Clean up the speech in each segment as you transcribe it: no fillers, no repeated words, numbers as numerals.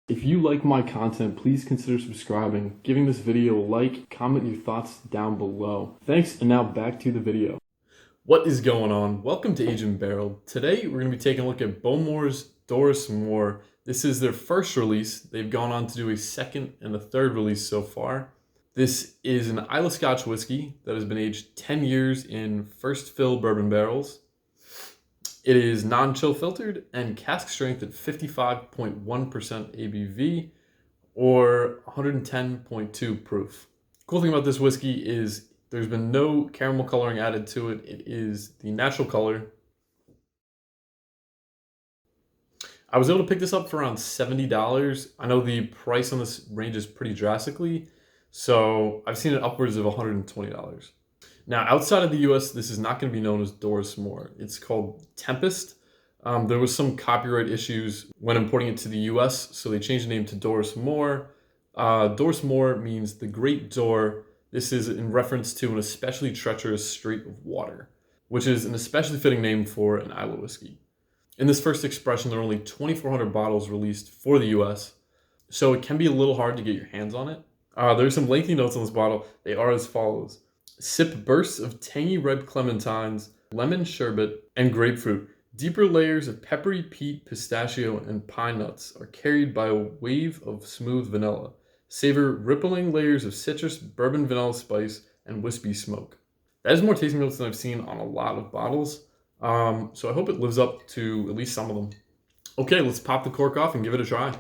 If you like my content, please consider subscribing, giving this video a like, comment your thoughts down below. Thanks, and now back to the video. What is going on? Welcome to Agent Barrel. Today we're going to be taking a look at Bowmore Dorus Mor. This is their first release. They've gone on to do a second and a third release so far. This is an Islay Scotch whiskey that has been aged 10 years in first fill bourbon barrels. It is non-chill filtered and cask strength at 55.1% ABV or 110.2 proof. Cool thing about this whiskey is there's been no caramel coloring added to it. It is the natural color. I was able to pick this up for around $70. I know the price on this ranges pretty drastically, so I've seen it upwards of $120. Now, outside of the US, this is not going to be known as Dorus Mor. It's called Tempest. There was some copyright issues when importing it to the US, so they changed the name to Dorus Mor. Dorus Mor means the Great Door. This is in reference to an especially treacherous strait of water, which is an especially fitting name for an Islay whiskey. In this first expression, there are only 2,400 bottles released for the US, so it can be a little hard to get your hands on it. There's some lengthy notes on this bottle. They are as follows. Sip bursts of tangy red clementines, lemon sherbet, and grapefruit. Deeper layers of peppery peat, pistachio, and pine nuts are carried by a wave of smooth vanilla. Savor rippling layers of citrus, bourbon vanilla spice, and wispy smoke. That is more tasting notes than I've seen on a lot of bottles. So I hope it lives up to at least some of them. Okay, let's pop the cork off and give it a try.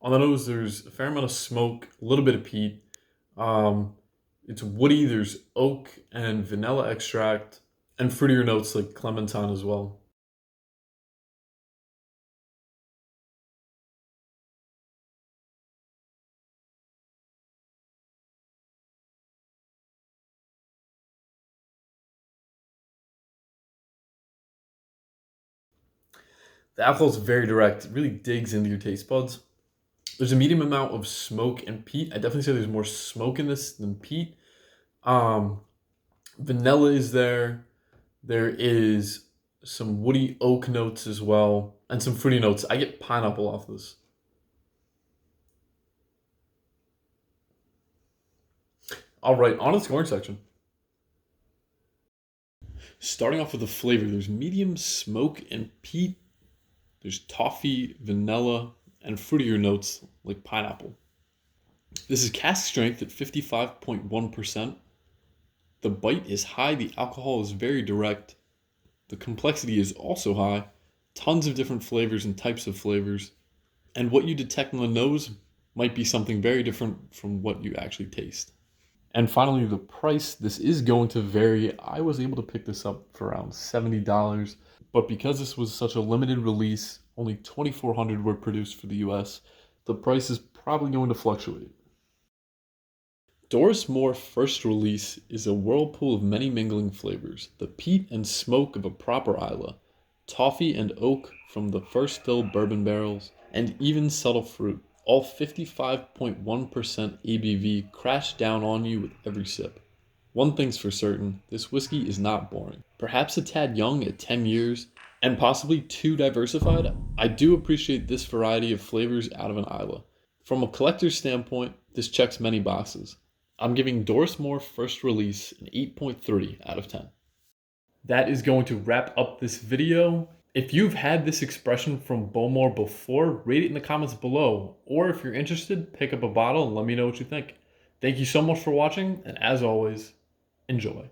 On the nose, there's a fair amount of smoke, a little bit of peat. It's woody, there's oak and vanilla extract, and fruitier notes like clementine as well. The alcohol is very direct. It really digs into your taste buds. There's a medium amount of smoke and peat. I definitely say there's more smoke in this than peat. Vanilla is there. There is some woody oak notes as well, and some fruity notes. I get pineapple off this. All right, on to the scoring section. Starting off with the flavor, there's medium smoke and peat. There's toffee, vanilla, and fruitier notes like pineapple. This is cask strength at 55.1%. The bite is high, the alcohol is very direct. The complexity is also high. Tons of different flavors and types of flavors. And what you detect on the nose might be something very different from what you actually taste. And finally, the price. This is going to vary. I was able to pick this up for around $70, but because this was such a limited release, only 2,400 were produced for the US, the price is probably going to fluctuate. Dorus Mor first release is a whirlpool of many mingling flavors, the peat and smoke of a proper Islay, toffee and oak from the first fill bourbon barrels, and even subtle fruit. All 55.1% ABV crash down on you with every sip. One thing's for certain, this whiskey is not boring. Perhaps a tad young at 10 years, and possibly too diversified, I do appreciate this variety of flavors out of an Islay. From a collector's standpoint, this checks many boxes. I'm giving Dorus Mor first release an 8.3 out of 10. That is going to wrap up this video. If you've had this expression from Bowmore before, rate it in the comments below. Or if you're interested, pick up a bottle and let me know what you think. Thank you so much for watching, and as always, enjoy.